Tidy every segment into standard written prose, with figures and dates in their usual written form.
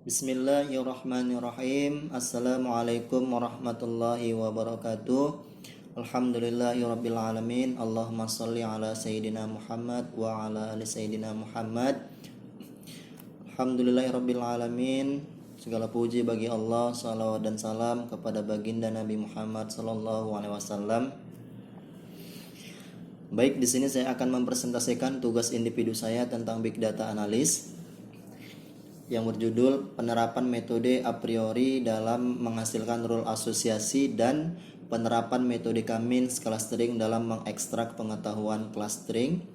Bismillahirrahmanirrahim. Assalamualaikum warahmatullahi wabarakatuh. Alhamdulillahirabbil alamin. Allahumma shalli ala sayyidina Muhammad wa ala ali sayyidina Muhammad. Alhamdulillahirabbil alamin. Segala puji bagi Allah, salawat dan salam kepada baginda Nabi Muhammad sallallahu alaihi wasallam. Baik, di sini saya akan mempresentasikan tugas individu saya tentang Big Data Analysis yang berjudul penerapan metode a priori dalam menghasilkan rule asosiasi dan penerapan metode K-means clustering dalam mengekstrak pengetahuan clustering.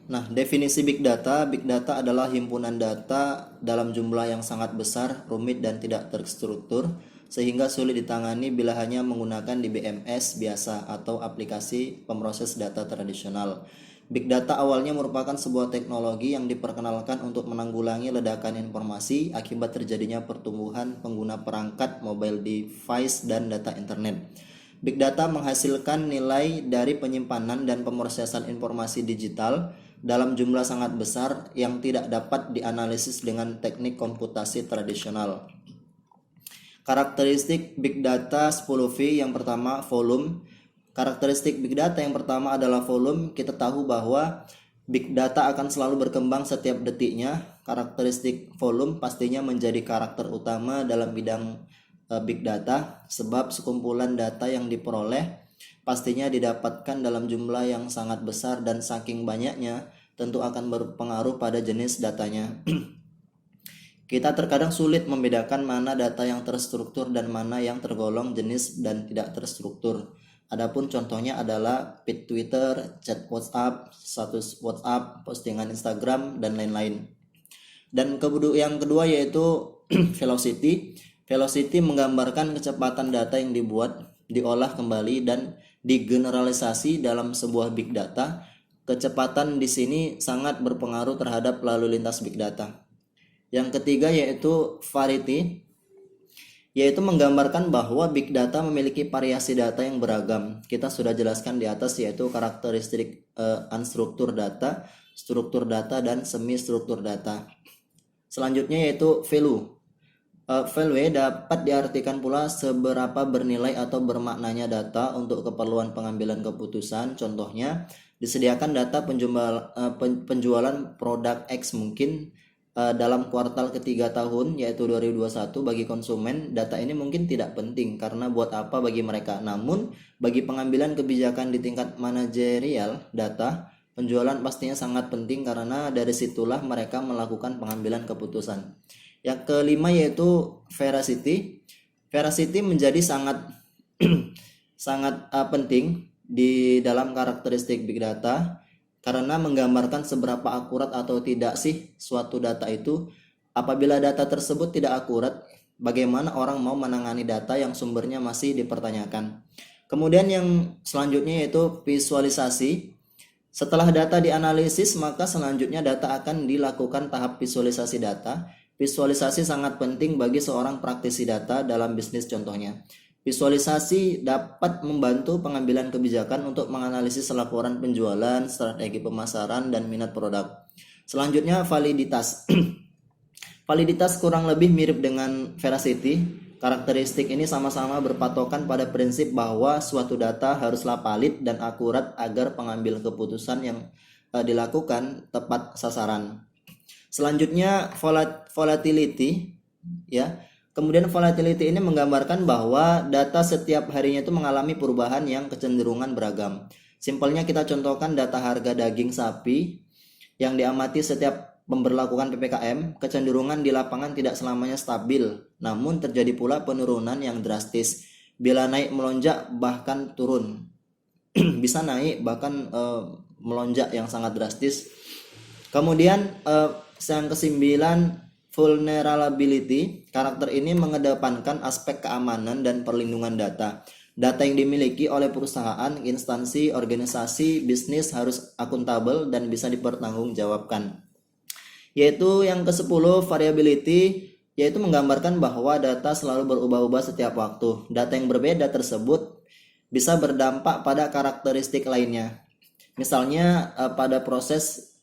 Nah, definisi Big Data. Big Data adalah himpunan data dalam jumlah yang sangat besar, rumit dan tidak terstruktur, sehingga sulit ditangani bila hanya menggunakan DBMS biasa atau aplikasi pemroses data tradisional. Big Data awalnya merupakan sebuah teknologi yang diperkenalkan untuk menanggulangi ledakan informasi akibat terjadinya pertumbuhan pengguna perangkat mobile device dan data internet. Big Data menghasilkan nilai dari penyimpanan dan pemrosesan informasi digital dalam jumlah sangat besar yang tidak dapat dianalisis dengan teknik komputasi tradisional. Karakteristik Big Data 10V. Yang pertama, volume. Karakteristik Big Data yang pertama adalah volume. Kita tahu bahwa Big Data akan selalu berkembang setiap detiknya. Karakteristik volume pastinya menjadi karakter utama dalam bidang Big Data, sebab sekumpulan data yang diperoleh pastinya didapatkan dalam jumlah yang sangat besar dan saking banyaknya tentu akan berpengaruh pada jenis datanya. Kita terkadang sulit membedakan mana data yang terstruktur dan mana yang tergolong jenis dan tidak terstruktur. Adapun contohnya adalah feed Twitter, chat WhatsApp, status WhatsApp, postingan Instagram, dan lain-lain. Dan yang kedua yaitu velocity. Velocity menggambarkan kecepatan data yang dibuat, diolah kembali, dan digeneralisasi dalam sebuah big data. Kecepatan di sini sangat berpengaruh terhadap lalu lintas big data. Yang ketiga yaitu variety, yaitu menggambarkan bahwa big data memiliki variasi data yang beragam. Kita sudah jelaskan di atas yaitu karakteristik unstruktur data, struktur data, dan semi struktur data. Selanjutnya yaitu value. Value dapat diartikan pula seberapa bernilai atau bermaknanya data untuk keperluan pengambilan keputusan. Contohnya, disediakan data penjualan produk X mungkin dalam kuartal ketiga tahun yaitu 2021 bagi konsumen. Data ini mungkin tidak penting karena buat apa bagi mereka. Namun bagi pengambilan kebijakan di tingkat manajerial, data penjualan pastinya sangat penting karena dari situlah mereka melakukan pengambilan keputusan. Yang kelima yaitu veracity. Veracity menjadi sangat penting di dalam karakteristik big data karena menggambarkan seberapa akurat atau tidak sih suatu data itu. Apabila data tersebut tidak akurat, bagaimana orang mau menangani data yang sumbernya masih dipertanyakan. Kemudian yang selanjutnya yaitu visualisasi. Setelah data dianalisis, maka selanjutnya data akan dilakukan tahap visualisasi data. Visualisasi sangat penting bagi seorang praktisi data dalam bisnis contohnya. Visualisasi dapat membantu pengambilan kebijakan untuk menganalisis laporan penjualan, strategi pemasaran, dan minat produk. Selanjutnya validitas. Validitas kurang lebih mirip dengan veracity. Karakteristik ini sama-sama berpatokan pada prinsip bahwa suatu data haruslah valid dan akurat agar pengambil keputusan yang dilakukan tepat sasaran. Selanjutnya volatility, ya. Kemudian volatility ini menggambarkan bahwa data setiap harinya itu mengalami perubahan yang kecenderungan beragam. Simpelnya kita contohkan data harga daging sapi yang diamati setiap pemberlakuan PPKM, kecenderungan di lapangan tidak selamanya stabil, namun terjadi pula penurunan yang drastis. Bila naik melonjak bahkan turun. Bisa naik bahkan melonjak yang sangat drastis. Kemudian yang kesembilan, vulnerability. Karakter ini mengedepankan aspek keamanan dan perlindungan data. Data yang dimiliki oleh perusahaan, instansi, organisasi, bisnis harus akuntabel dan bisa dipertanggungjawabkan. Yaitu yang ke-10, variability, yaitu menggambarkan bahwa data selalu berubah-ubah setiap waktu. Data yang berbeda tersebut bisa berdampak pada karakteristik lainnya. Misalnya pada proses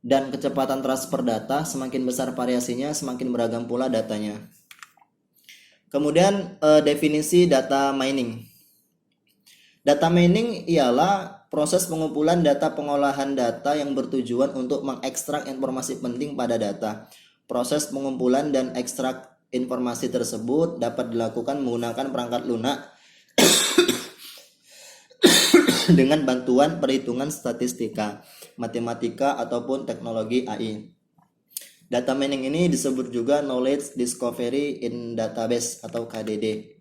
dan kecepatan transfer data. Semakin besar variasinya, semakin beragam pula datanya. Kemudian definisi data mining. Data mining ialah proses pengumpulan data pengolahan data yang bertujuan untuk mengekstrak informasi penting pada data. Proses pengumpulan dan ekstrak informasi tersebut dapat dilakukan menggunakan perangkat lunak dengan bantuan perhitungan statistika, matematika, ataupun teknologi AI. Data mining ini disebut juga Knowledge Discovery in Database atau KDD.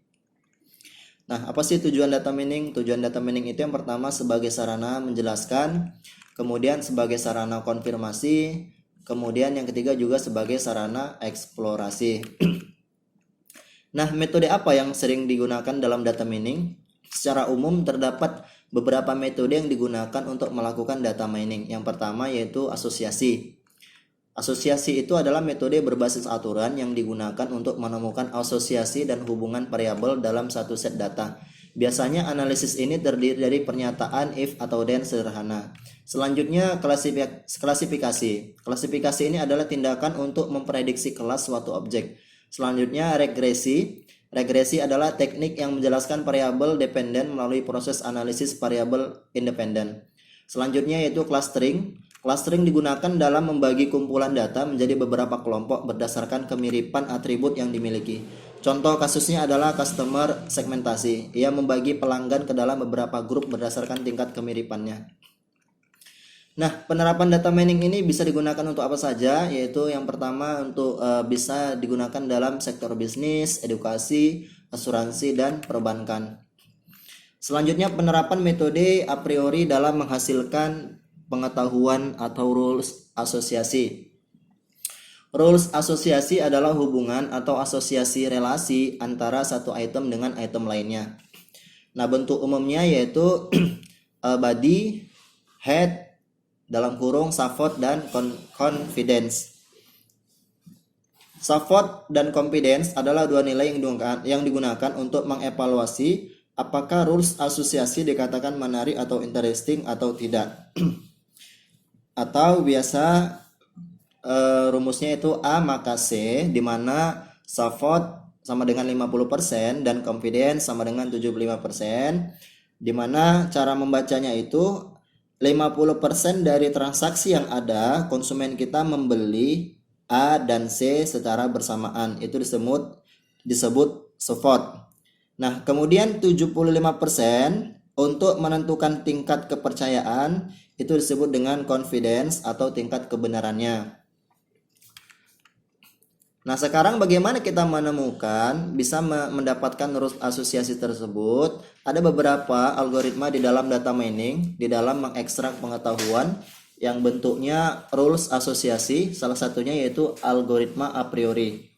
Nah, apa sih tujuan data mining? Tujuan data mining itu yang pertama sebagai sarana menjelaskan, kemudian sebagai sarana konfirmasi, kemudian yang ketiga juga sebagai sarana eksplorasi. Nah, metode apa yang sering digunakan dalam data mining? Secara umum terdapat beberapa metode yang digunakan untuk melakukan data mining. Yang pertama yaitu asosiasi. Asosiasi itu adalah metode berbasis aturan yang digunakan untuk menemukan asosiasi dan hubungan variabel dalam satu set data. Biasanya analisis ini terdiri dari pernyataan if atau then sederhana. Selanjutnya klasifikasi. Klasifikasi ini adalah tindakan untuk memprediksi kelas suatu objek. Selanjutnya regresi. Regresi adalah teknik yang menjelaskan variabel dependen melalui proses analisis variabel independen. Selanjutnya yaitu clustering. Clustering digunakan dalam membagi kumpulan data menjadi beberapa kelompok berdasarkan kemiripan atribut yang dimiliki. Contoh kasusnya adalah customer segmentasi. Ia membagi pelanggan ke dalam beberapa grup berdasarkan tingkat kemiripannya. Nah, penerapan data mining ini bisa digunakan untuk apa saja? Yaitu yang pertama untuk bisa digunakan dalam sektor bisnis, edukasi, asuransi, dan perbankan. Selanjutnya penerapan metode a priori dalam menghasilkan pengetahuan atau rules asosiasi. Rules asosiasi adalah hubungan atau asosiasi relasi antara satu item dengan item lainnya. Nah, bentuk umumnya yaitu body, head, dalam kurung, support, dan confidence. Support dan confidence adalah dua nilai yang digunakan untuk mengevaluasi apakah rules asosiasi dikatakan menarik atau interesting atau tidak. Atau biasa rumusnya itu A maka C, di mana support sama dengan 50% dan confidence sama dengan 75%, di mana cara membacanya itu 50% dari transaksi yang ada konsumen kita membeli A dan C secara bersamaan, itu disebut support. Nah, kemudian 75% untuk menentukan tingkat kepercayaan itu disebut dengan confidence atau tingkat kebenarannya. Nah, sekarang bagaimana kita menemukan bisa mendapatkan rules asosiasi tersebut? Ada beberapa algoritma di dalam data mining, di dalam mengekstrak pengetahuan yang bentuknya rules asosiasi. Salah satunya yaitu algoritma a priori.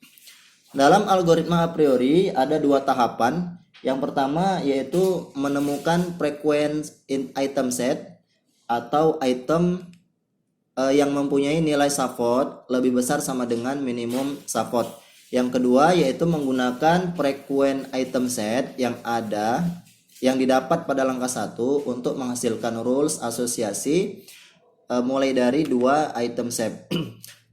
Dalam algoritma a priori ada dua tahapan. Yang pertama yaitu menemukan frequency in item set atau item yang mempunyai nilai support lebih besar sama dengan minimum support. Yang kedua yaitu menggunakan frequent item set yang didapat pada langkah 1 untuk menghasilkan rules asosiasi mulai dari dua item set.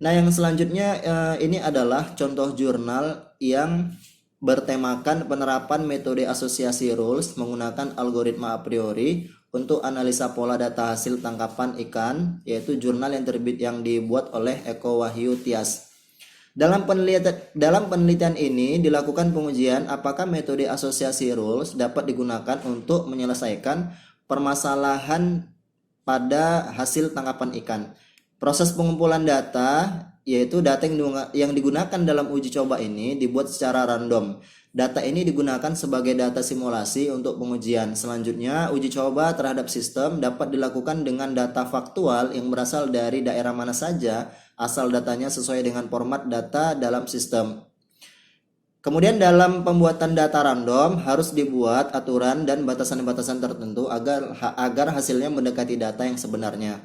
Nah, yang selanjutnya ini adalah contoh jurnal yang bertemakan penerapan metode asosiasi rules menggunakan algoritma a priori untuk analisa pola data hasil tangkapan ikan, yaitu jurnal yang dibuat oleh Eko Wahyu Tias. Dalam penelitian ini dilakukan pengujian apakah metode asosiasi rules dapat digunakan untuk menyelesaikan permasalahan pada hasil tangkapan ikan. Proses pengumpulan data yaitu data yang digunakan dalam uji coba ini dibuat secara random. Data ini digunakan sebagai data simulasi untuk pengujian. Selanjutnya, uji coba terhadap sistem dapat dilakukan dengan data faktual yang berasal dari daerah mana saja, asal datanya sesuai dengan format data dalam sistem. Kemudian dalam pembuatan data random harus dibuat aturan dan batasan-batasan tertentu agar hasilnya mendekati data yang sebenarnya.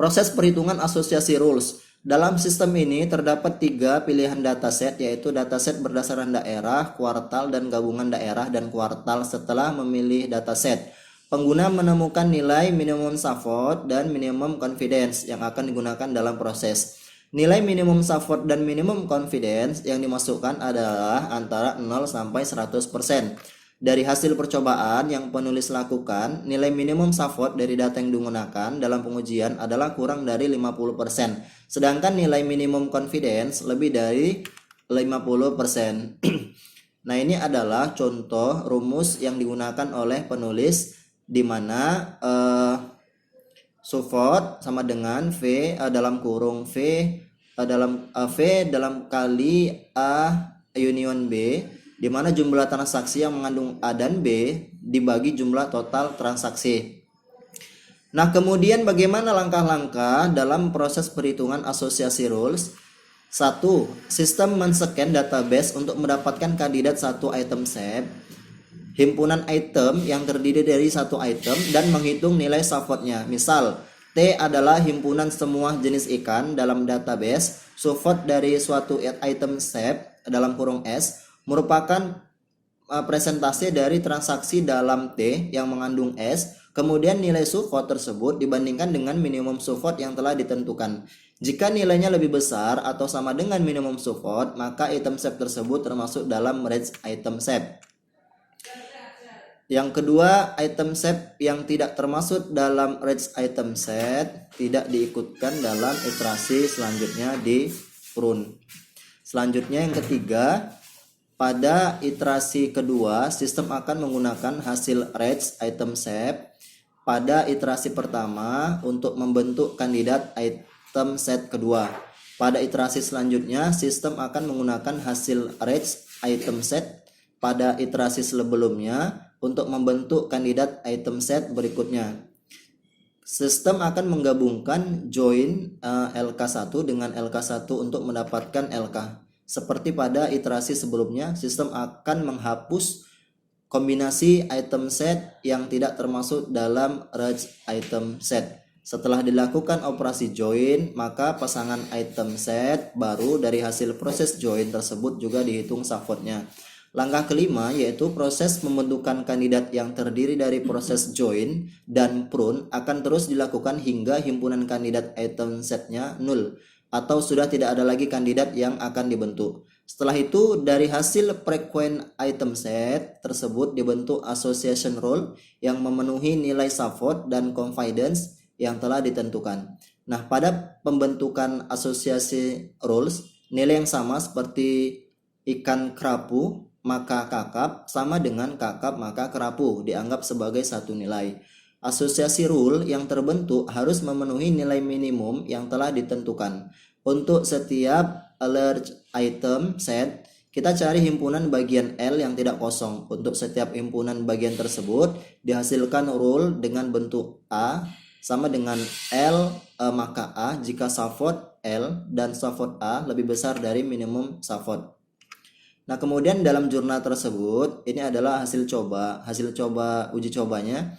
Proses perhitungan asosiasi rules. Dalam sistem ini terdapat 3 pilihan dataset, yaitu dataset berdasarkan daerah, kuartal, dan gabungan daerah dan kuartal. Setelah memilih dataset, pengguna menemukan nilai minimum support dan minimum confidence yang akan digunakan dalam proses. Nilai minimum support dan minimum confidence yang dimasukkan adalah antara 0 sampai 100%. Dari hasil percobaan yang penulis lakukan, nilai minimum support dari data yang digunakan dalam pengujian adalah kurang dari 50%. Sedangkan nilai minimum confidence lebih dari 50%. Nah, ini adalah contoh rumus yang digunakan oleh penulis di mana support sama dengan V dalam kurung V dalam kali A union B, di mana jumlah transaksi yang mengandung A dan B dibagi jumlah total transaksi. Nah, kemudian bagaimana langkah-langkah dalam proses perhitungan asosiasi rules? 1. Sistem men-scan database untuk mendapatkan kandidat satu item set, himpunan item yang terdiri dari satu item, dan menghitung nilai supportnya. Misal, T adalah himpunan semua jenis ikan dalam database. Support dari suatu item set dalam kurung S merupakan presentase dari transaksi dalam T yang mengandung S. Kemudian nilai support tersebut dibandingkan dengan minimum support yang telah ditentukan. Jika nilainya lebih besar atau sama dengan minimum support, maka item set tersebut termasuk dalam range item set. Yang kedua, item set yang tidak termasuk dalam range item set tidak diikutkan dalam iterasi selanjutnya di prune. Selanjutnya yang ketiga, pada iterasi kedua, sistem akan menggunakan hasil range item set pada iterasi pertama untuk membentuk kandidat item set kedua. Pada iterasi selanjutnya, sistem akan menggunakan hasil range item set pada iterasi sebelumnya untuk membentuk kandidat item set berikutnya. Sistem akan menggabungkan join LK1 dengan LK1 untuk mendapatkan LK. Seperti pada iterasi sebelumnya, sistem akan menghapus kombinasi item set yang tidak termasuk dalam range item set. Setelah dilakukan operasi join, maka pasangan item set baru dari hasil proses join tersebut juga dihitung supportnya. Langkah kelima yaitu proses pembentukan kandidat yang terdiri dari proses join dan prune akan terus dilakukan hingga himpunan kandidat item setnya nol atau sudah tidak ada lagi kandidat yang akan dibentuk. Setelah itu, dari hasil frequent item set tersebut dibentuk association rule yang memenuhi nilai support dan confidence yang telah ditentukan. Nah, pada pembentukan asosiasi rules, nilai yang sama seperti ikan kerapu maka kakap sama dengan kakap maka kerapu dianggap sebagai satu nilai. Asosiasi rule yang terbentuk harus memenuhi nilai minimum yang telah ditentukan. Untuk setiap large item set, kita cari himpunan bagian L yang tidak kosong. Untuk setiap himpunan bagian tersebut dihasilkan rule dengan bentuk A sama dengan L maka A jika support L dan support A lebih besar dari minimum support. Nah, kemudian dalam jurnal tersebut ini adalah hasil uji cobanya,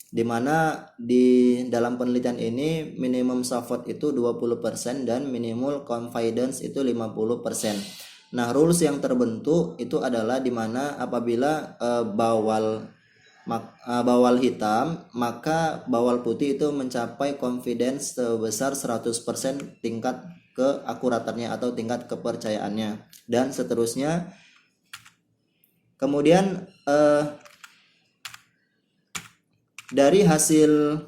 di mana di dalam penelitian ini minimum support itu 20% dan minimum confidence itu 50%. Nah, rules yang terbentuk itu adalah di mana apabila bawal hitam maka bawal putih itu mencapai confidence sebesar 100% tingkat keakuratannya atau tingkat kepercayaannya dan seterusnya. Kemudian dari hasil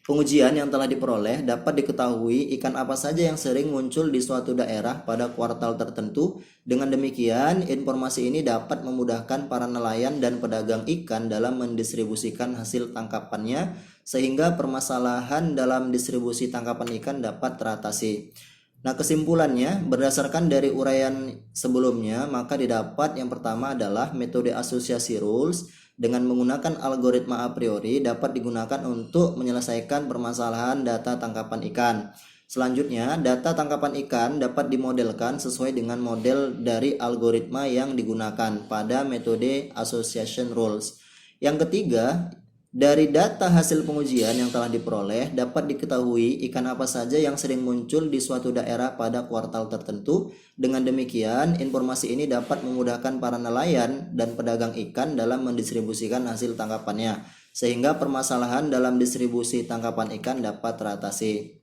pengujian yang telah diperoleh dapat diketahui ikan apa saja yang sering muncul di suatu daerah pada kuartal tertentu. Dengan demikian, informasi ini dapat memudahkan para nelayan dan pedagang ikan dalam mendistribusikan hasil tangkapannya sehingga permasalahan dalam distribusi tangkapan ikan dapat teratasi. Nah, kesimpulannya berdasarkan dari uraian sebelumnya, maka didapat yang pertama adalah metode asosiasi rules dengan menggunakan algoritma a priori dapat digunakan untuk menyelesaikan permasalahan data tangkapan ikan. Selanjutnya, data tangkapan ikan dapat dimodelkan sesuai dengan model dari algoritma yang digunakan pada metode association rules. Yang ketiga, dari data hasil pengujian yang telah diperoleh dapat diketahui ikan apa saja yang sering muncul di suatu daerah pada kuartal tertentu. Dengan demikian, informasi ini dapat memudahkan para nelayan dan pedagang ikan dalam mendistribusikan hasil tangkapannya sehingga permasalahan dalam distribusi tangkapan ikan dapat teratasi.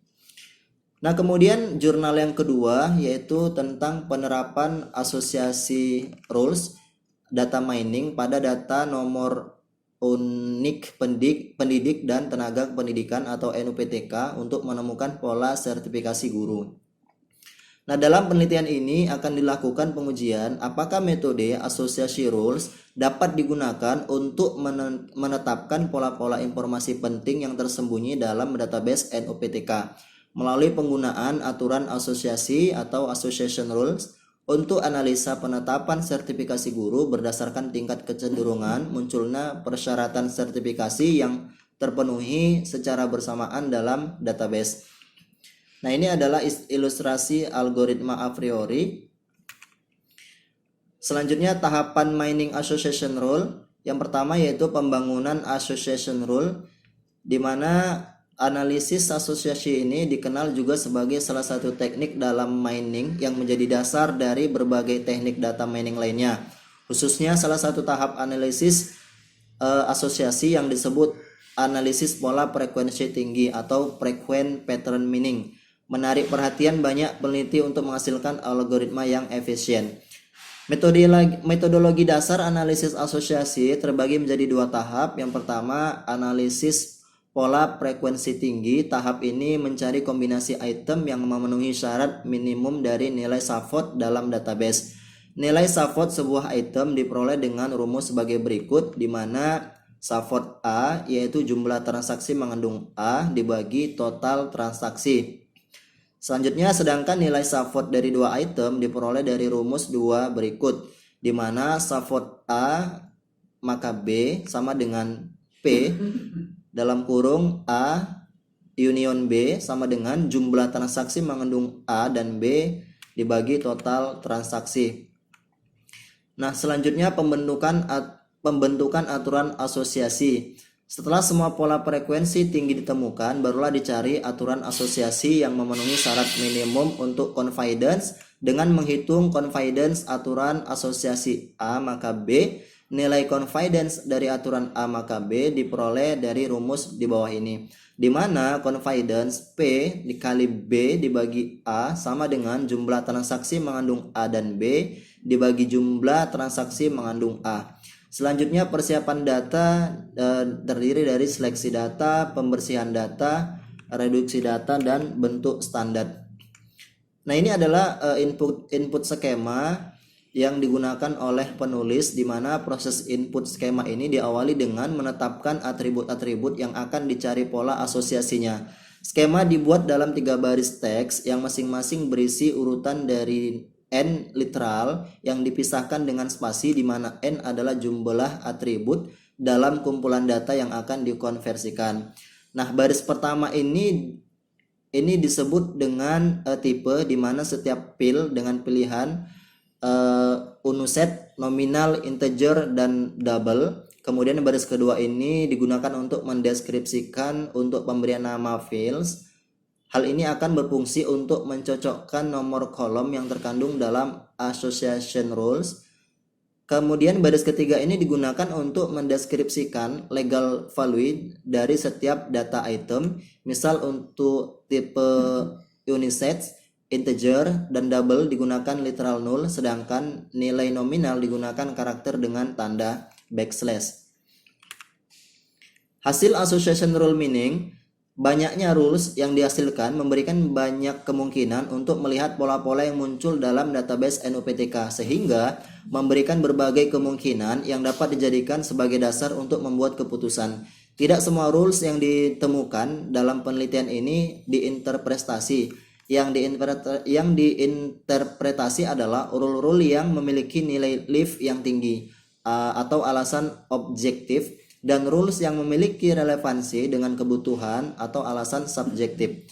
Nah, kemudian jurnal yang kedua yaitu tentang penerapan asosiasi rules data mining pada data nomor unik pendidik dan tenaga pendidikan atau NUPTK untuk menemukan pola sertifikasi guru. Nah, dalam penelitian ini akan dilakukan pengujian apakah metode asosiasi rules dapat digunakan untuk menetapkan pola-pola informasi penting yang tersembunyi dalam database NUPTK melalui penggunaan aturan asosiasi atau association rules untuk analisa penetapan sertifikasi guru berdasarkan tingkat kecenderungan munculnya persyaratan sertifikasi yang terpenuhi secara bersamaan dalam database. Nah, ini adalah ilustrasi algoritma a priori. Selanjutnya tahapan mining association rule. Yang pertama yaitu pembangunan association rule, di mana analisis asosiasi ini dikenal juga sebagai salah satu teknik dalam mining yang menjadi dasar dari berbagai teknik data mining lainnya. Khususnya salah satu tahap analisis asosiasi yang disebut analisis pola frekuensi tinggi atau frequent pattern mining menarik perhatian banyak peneliti untuk menghasilkan algoritma yang efisien. Metodologi dasar analisis asosiasi terbagi menjadi dua tahap. Yang pertama, analisis pola frekuensi tinggi. Tahap ini mencari kombinasi item yang memenuhi syarat minimum dari nilai SAVOT dalam database. Nilai SAVOT sebuah item diperoleh dengan rumus sebagai berikut, di mana SAVOT A yaitu jumlah transaksi mengandung A dibagi total transaksi. Selanjutnya, sedangkan nilai SAVOT dari dua item diperoleh dari rumus dua berikut, di mana SAVOT A maka B sama dengan P dalam kurung A union B sama dengan jumlah transaksi mengandung A dan B dibagi total transaksi. Nah, selanjutnya pembentukan aturan asosiasi. Setelah semua pola frekuensi tinggi ditemukan, barulah dicari aturan asosiasi yang memenuhi syarat minimum untuk confidence dengan menghitung confidence aturan asosiasi A maka B. Nilai confidence dari aturan A maka B diperoleh dari rumus di bawah ini, di mana confidence P dikali B dibagi A sama dengan jumlah transaksi mengandung A dan B dibagi jumlah transaksi mengandung A. Selanjutnya, persiapan data terdiri dari seleksi data, pembersihan data, reduksi data, dan bentuk standar. Nah, ini adalah input skema yang digunakan oleh penulis, di mana proses input skema ini diawali dengan menetapkan atribut-atribut yang akan dicari pola asosiasinya. Skema dibuat dalam 3 baris teks yang masing-masing berisi urutan dari N literal yang dipisahkan dengan spasi, di mana N adalah jumlah atribut dalam kumpulan data yang akan dikonversikan. Nah, baris pertama ini disebut dengan tipe, di mana setiap field dengan pilihan unuset, nominal, integer, dan double. Kemudian baris kedua ini digunakan untuk mendeskripsikan untuk pemberian nama fields. Hal ini akan berfungsi untuk mencocokkan nomor kolom yang terkandung dalam association rules. Kemudian baris ketiga ini digunakan untuk mendeskripsikan legal value dari setiap data item. Misal untuk tipe unisets, integer, dan double digunakan literal null, sedangkan nilai nominal digunakan karakter dengan tanda backslash. Hasil association rule meaning, banyaknya rules yang dihasilkan memberikan banyak kemungkinan untuk melihat pola-pola yang muncul dalam database NUPTK, sehingga memberikan berbagai kemungkinan yang dapat dijadikan sebagai dasar untuk membuat keputusan. Tidak semua rules yang ditemukan dalam penelitian ini diinterpretasi. Yang diinterpretasi adalah rule-rule yang memiliki nilai leaf yang tinggi atau alasan objektif, dan rules yang memiliki relevansi dengan kebutuhan atau alasan subjektif.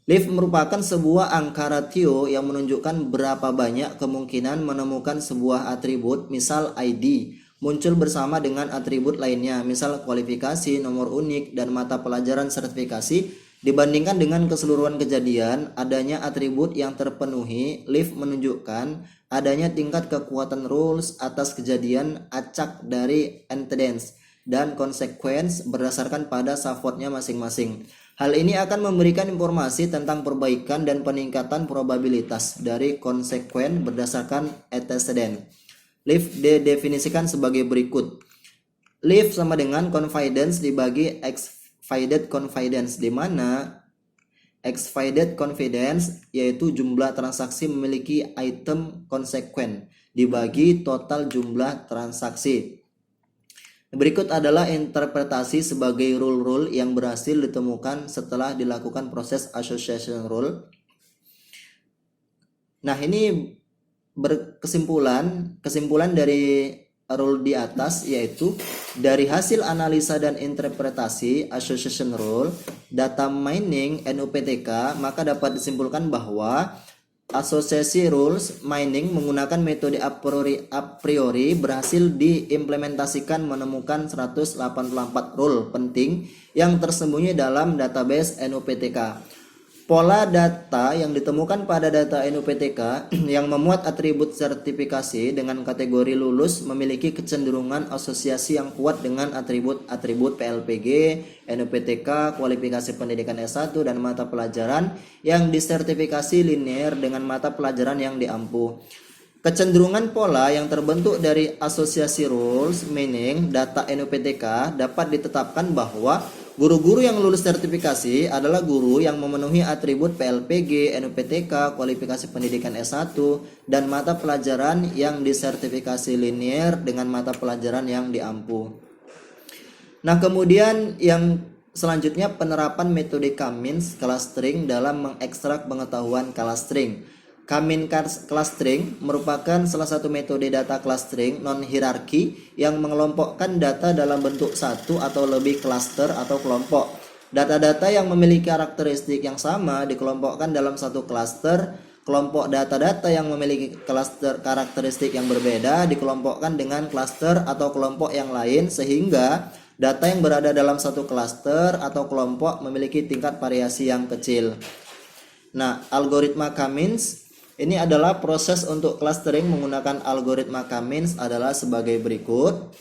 Leaf merupakan sebuah angka rasio yang menunjukkan berapa banyak kemungkinan menemukan sebuah atribut, misal ID, muncul bersama dengan atribut lainnya, misal kualifikasi, nomor unik, dan mata pelajaran sertifikasi. Dibandingkan dengan keseluruhan kejadian, adanya atribut yang terpenuhi, leaf menunjukkan adanya tingkat kekuatan rules atas kejadian acak dari antecedents. dan consequence berdasarkan pada support-nya masing-masing. Hal ini akan memberikan informasi tentang perbaikan dan peningkatan probabilitas dari consequence berdasarkan antecedent. Lift didefinisikan sebagai berikut. Lift sama dengan confidence dibagi exceeded confidence, di mana exceeded confidence yaitu jumlah transaksi memiliki item consequent dibagi total jumlah transaksi. Berikut adalah interpretasi sebagai rule-rule yang berhasil ditemukan setelah dilakukan proses association rule. Nah, ini kesimpulan dari rule di atas, yaitu dari hasil analisa dan interpretasi association rule, data mining NUPTK, maka dapat disimpulkan bahwa asosiasi rules mining menggunakan metode a priori berhasil diimplementasikan menemukan 184 rule penting yang tersembunyi dalam database NUPTK. Pola data yang ditemukan pada data NUPTK yang memuat atribut sertifikasi dengan kategori lulus memiliki kecenderungan asosiasi yang kuat dengan atribut-atribut PLPG, NUPTK, kualifikasi pendidikan S1, dan mata pelajaran yang disertifikasi linear dengan mata pelajaran yang diampu. Kecenderungan pola yang terbentuk dari asosiasi rules mining data NUPTK dapat ditetapkan bahwa guru-guru yang lulus sertifikasi adalah guru yang memenuhi atribut PLPG, NUPTK, kualifikasi pendidikan S1, dan mata pelajaran yang disertifikasi linear dengan mata pelajaran yang diampu. Nah, kemudian yang selanjutnya penerapan metode K-means clustering dalam mengekstrak pengetahuan clustering. K-means clustering merupakan salah satu metode data clustering non-hierarki yang mengelompokkan data dalam bentuk satu atau lebih cluster atau kelompok. Data-data yang memiliki karakteristik yang sama dikelompokkan dalam satu cluster. Kelompok data-data yang memiliki cluster karakteristik yang berbeda dikelompokkan dengan cluster atau kelompok yang lain, sehingga data yang berada dalam satu cluster atau kelompok memiliki tingkat variasi yang kecil. Nah, algoritma K-means ini adalah proses untuk clustering menggunakan algoritma K-means adalah sebagai berikut.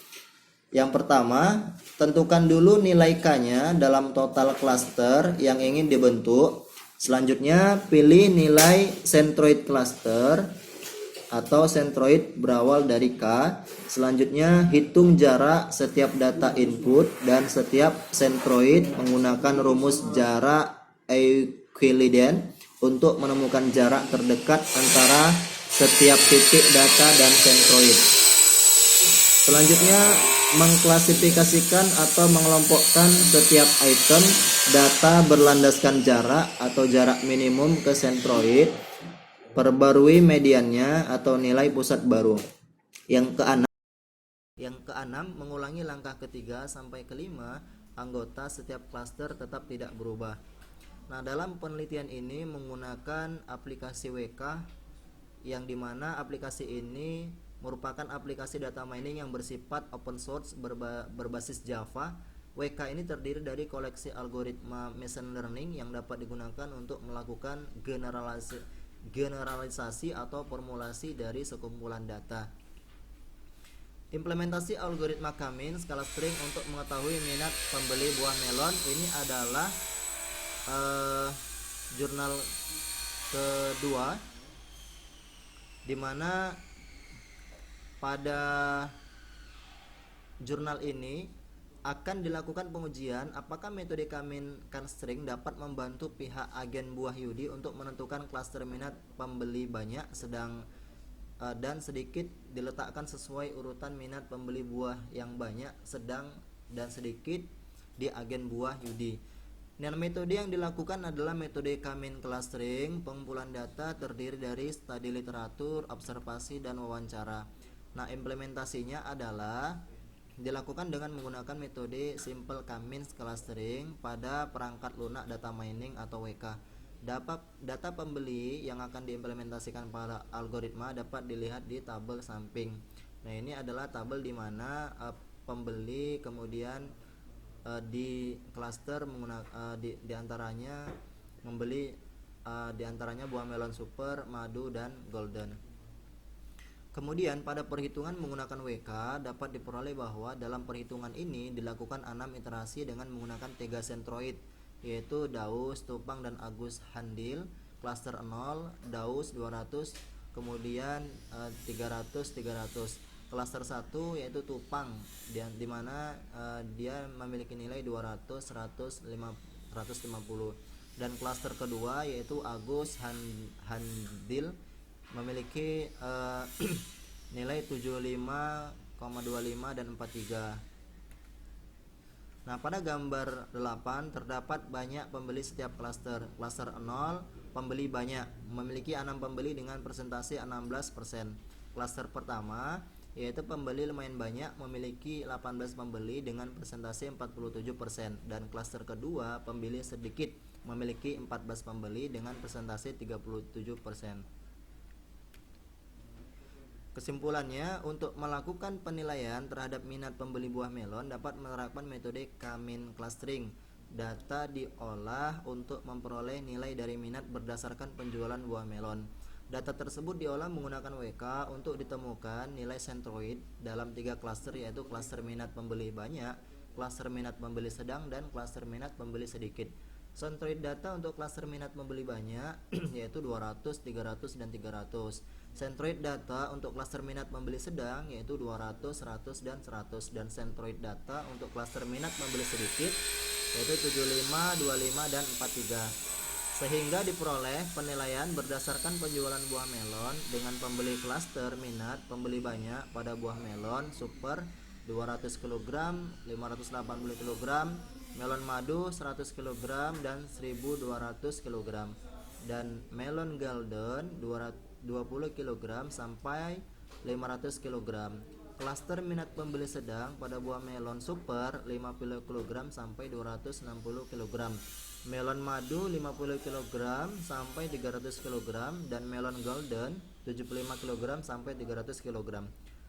Yang pertama, tentukan dulu nilai K-nya dalam total cluster yang ingin dibentuk. Selanjutnya, pilih nilai centroid cluster atau centroid berawal dari K. Selanjutnya, hitung jarak setiap data input dan setiap centroid menggunakan rumus jarak Euclidean untuk menemukan jarak terdekat antara setiap titik data dan centroid. Selanjutnya, mengklasifikasikan atau mengelompokkan setiap item data berlandaskan jarak atau jarak minimum ke centroid. Perbarui mediannya atau nilai pusat baru. Yang keenam, mengulangi langkah ketiga sampai kelima, anggota setiap klaster tetap tidak berubah. Nah, dalam penelitian ini menggunakan aplikasi WK, yang dimana aplikasi ini merupakan aplikasi data mining yang bersifat open source berbasis Java. WK ini terdiri dari koleksi algoritma machine learning yang dapat digunakan untuk melakukan generalisasi atau formulasi dari sekumpulan data. Implementasi algoritma K-means clustering untuk mengetahui minat pembeli buah melon ini adalah jurnal kedua, di mana pada jurnal ini akan dilakukan pengujian apakah metode K-means clustering dapat membantu pihak agen buah Yudi untuk menentukan klaster minat pembeli banyak, sedang dan sedikit diletakkan sesuai urutan minat pembeli buah yang banyak, sedang, dan sedikit di agen buah Yudi. Dan metode yang dilakukan adalah metode K-means clustering. Pengumpulan data terdiri dari studi literatur, observasi, dan wawancara. Nah, implementasinya adalah dilakukan dengan menggunakan metode simple K-means clustering pada perangkat lunak data mining atau WK. Data pembeli yang akan diimplementasikan pada algoritma dapat dilihat di tabel samping. Nah, ini adalah tabel di mana pembeli kemudian di klaster menggunakan di antaranya membeli di antaranya buah melon super, madu, dan golden. Kemudian pada perhitungan menggunakan WK dapat diperoleh bahwa dalam perhitungan ini dilakukan 6 iterasi dengan menggunakan 3 sentroid, yaitu Daus, Tupang, dan Agus Handil. Klaster 0, Daus 200, kemudian 300 300. Klaster 1 yaitu Tupang, di mana dia memiliki nilai 200 100 150. Dan klaster kedua yaitu Agus Handil memiliki nilai 75,25 dan 43. Nah, pada gambar 8 terdapat banyak pembeli setiap klaster. Klaster 0, pembeli banyak, memiliki 6 pembeli dengan persentase 16%. Klaster pertama yaitu pembeli lumayan banyak, memiliki 18 pembeli dengan persentase 47%. Dan klaster kedua, pembeli sedikit, memiliki 14 pembeli dengan persentase 37%. Kesimpulannya, untuk melakukan penilaian terhadap minat pembeli buah melon dapat menerapkan metode Kamin clustering. Data diolah untuk memperoleh nilai dari minat berdasarkan penjualan buah melon. Data tersebut diolah menggunakan WK untuk ditemukan nilai sentroid dalam 3 klaster, yaitu klaster minat pembeli banyak, klaster minat pembeli sedang, dan klaster minat pembeli sedikit. Sentroid data untuk klaster minat pembeli banyak yaitu 200, 300, dan 300. Sentroid data untuk klaster minat pembeli sedang yaitu 200, 100, dan 100. Dan sentroid data untuk klaster minat pembeli sedikit yaitu 75, 25, dan 43. Sehingga diperoleh penilaian berdasarkan penjualan buah melon dengan pembeli klaster minat pembeli banyak pada buah melon super 200 kg, 580 kg, melon madu 100 kg, dan 1200 kg, dan melon golden 20 kg sampai 500 kg. Klaster minat pembeli sedang pada buah melon super 50 kg sampai 260 kg, melon madu 50 kg sampai 300 kg, dan melon golden 75 kg sampai 300 kg.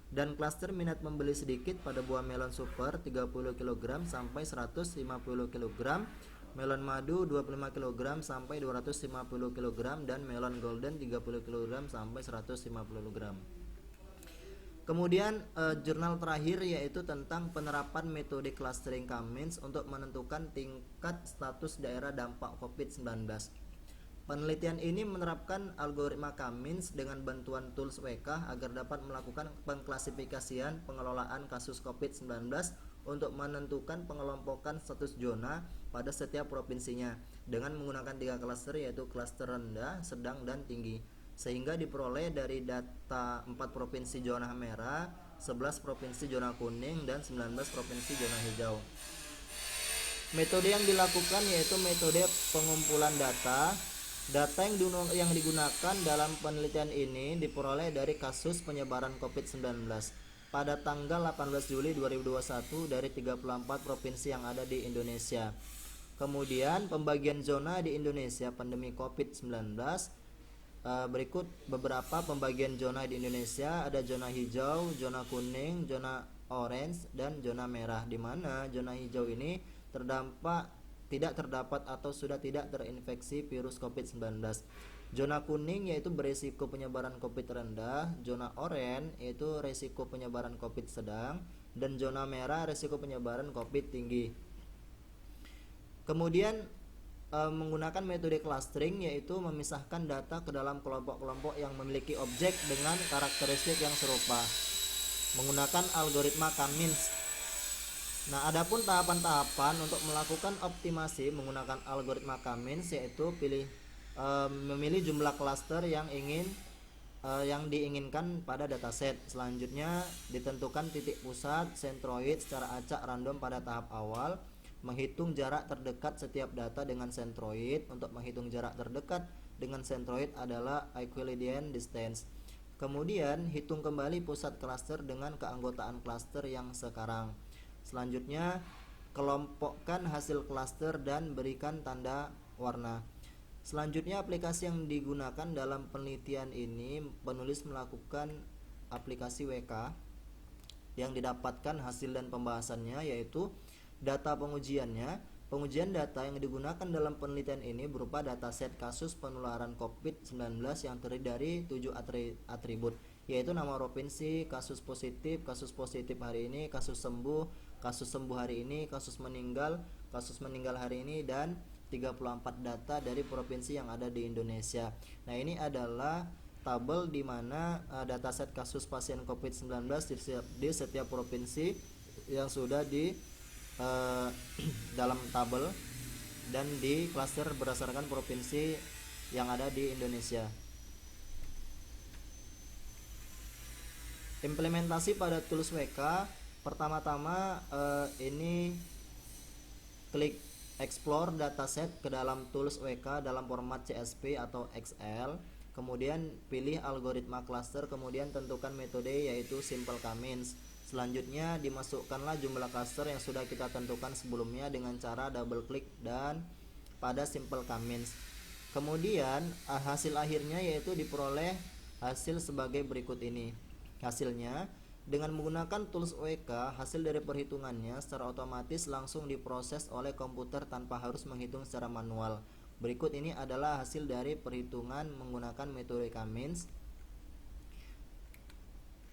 Dan klaster minat pembeli sedikit pada buah melon super 30 kg sampai 150 kg, melon madu 25 kg sampai 250 kg, dan melon golden 30 kg sampai 150 kg. Kemudian jurnal terakhir yaitu tentang penerapan metode clustering Cummins untuk menentukan tingkat status daerah dampak COVID-19. Penelitian ini menerapkan algoritma Cummins dengan bantuan tools WK agar dapat melakukan pengklasifikasian pengelolaan kasus COVID-19 untuk menentukan pengelompokan status zona pada setiap provinsinya dengan menggunakan 3 klaster, yaitu klaster rendah, sedang, dan tinggi, sehingga diperoleh dari data 4 provinsi zona merah, 11 provinsi zona kuning, dan 19 provinsi zona hijau. Metode yang dilakukan yaitu metode pengumpulan data. Data yang digunakan dalam penelitian ini diperoleh dari kasus penyebaran COVID-19 pada tanggal 18 Juli 2021 dari 34 provinsi yang ada di Indonesia. Kemudian pembagian zona di Indonesia pandemi COVID-19. Berikut beberapa pembagian zona di Indonesia. Ada zona hijau, zona kuning, zona orange, dan zona merah, di mana zona hijau ini tidak terdapat atau sudah tidak terinfeksi virus COVID-19. Zona kuning yaitu berisiko penyebaran COVID rendah, zona oranye yaitu risiko penyebaran COVID sedang, dan zona merah risiko penyebaran COVID tinggi. Kemudian menggunakan metode clustering yaitu memisahkan data ke dalam kelompok-kelompok yang memiliki objek dengan karakteristik yang serupa menggunakan algoritma Cummins. Nah, adapun tahapan-tahapan untuk melakukan optimasi menggunakan algoritma Cummins yaitu memilih jumlah klaster yang diinginkan pada dataset. Selanjutnya ditentukan titik pusat sentroid secara acak random pada tahap awal. Menghitung jarak terdekat setiap data dengan sentroid. Untuk menghitung jarak terdekat dengan sentroid adalah Euclidean distance. Kemudian hitung kembali pusat klaster dengan keanggotaan klaster yang sekarang. Selanjutnya kelompokkan hasil klaster dan berikan tanda warna. Selanjutnya aplikasi yang digunakan dalam penelitian ini, penulis melakukan aplikasi WK yang didapatkan hasil dan pembahasannya, yaitu data pengujiannya. Pengujian data yang digunakan dalam penelitian ini berupa dataset kasus penularan COVID-19 yang terdiri dari 7 atribut, yaitu nama provinsi, kasus positif hari ini, kasus sembuh hari ini, kasus meninggal hari ini, dan 34 data dari provinsi yang ada di Indonesia. Nah, ini adalah tabel di mana dataset kasus pasien COVID-19 di setiap provinsi yang sudah di dalam tabel dan di klaster berdasarkan provinsi yang ada di Indonesia. Implementasi pada tools WK, pertama-tama ini klik explore dataset ke dalam tools WK dalam format CSV atau Excel, kemudian pilih algoritma cluster, kemudian tentukan metode yaitu simple k-means. Selanjutnya dimasukkanlah jumlah cluster yang sudah kita tentukan sebelumnya dengan cara double klik dan pada simple k-means. Kemudian hasil akhirnya yaitu diperoleh hasil sebagai berikut ini. Hasilnya, dengan menggunakan tools WK, hasil dari perhitungannya secara otomatis langsung diproses oleh komputer tanpa harus menghitung secara manual. Berikut ini adalah hasil dari perhitungan menggunakan metode k-means.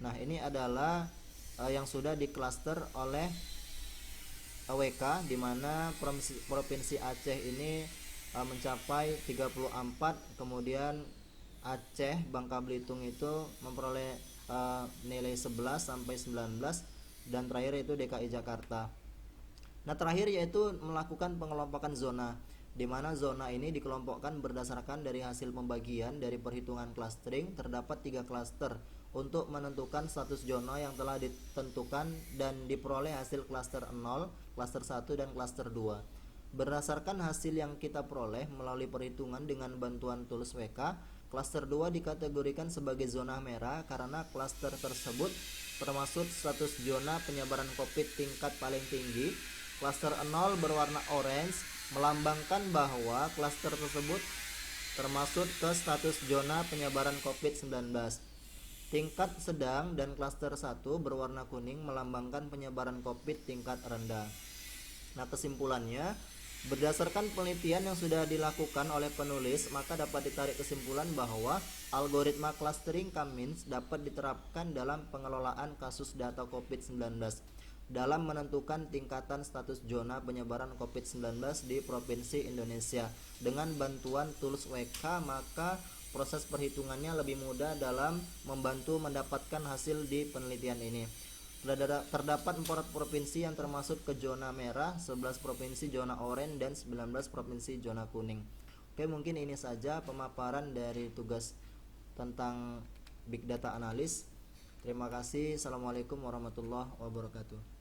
Nah, ini adalah yang sudah diklaster oleh WK, di mana provinsi Aceh ini mencapai 34, kemudian Aceh, Bangka Belitung itu memperoleh nilai 11 sampai 19, dan terakhir itu DKI Jakarta. Nah, terakhir yaitu melakukan pengelompokan zona, di mana zona ini dikelompokkan berdasarkan dari hasil pembagian dari perhitungan clustering. Terdapat 3 klaster untuk menentukan status zona yang telah ditentukan dan diperoleh hasil klaster 0, klaster 1, dan klaster 2. Berdasarkan hasil yang kita peroleh melalui perhitungan dengan bantuan tools WK, klaster 2 dikategorikan sebagai zona merah karena klaster tersebut termasuk status zona penyebaran COVID tingkat paling tinggi. Klaster 0 berwarna orange melambangkan bahwa klaster tersebut termasuk ke status zona penyebaran COVID-19. Tingkat sedang dan klaster 1 berwarna kuning melambangkan penyebaran COVID tingkat rendah. Nah, kesimpulannya, berdasarkan penelitian yang sudah dilakukan oleh penulis, maka dapat ditarik kesimpulan bahwa algoritma clustering k-means dapat diterapkan dalam pengelolaan kasus data COVID-19 dalam menentukan tingkatan status zona penyebaran COVID-19 di Provinsi Indonesia. Dengan bantuan tools WK, maka proses perhitungannya lebih mudah dalam membantu mendapatkan hasil di penelitian ini. Terdapat 4 provinsi yang termasuk ke zona merah, 11 provinsi zona oranye, dan 19 provinsi zona kuning. Oke, mungkin ini saja pemaparan dari tugas tentang Big Data Analysis. Terima kasih. Assalamualaikum warahmatullahi wabarakatuh.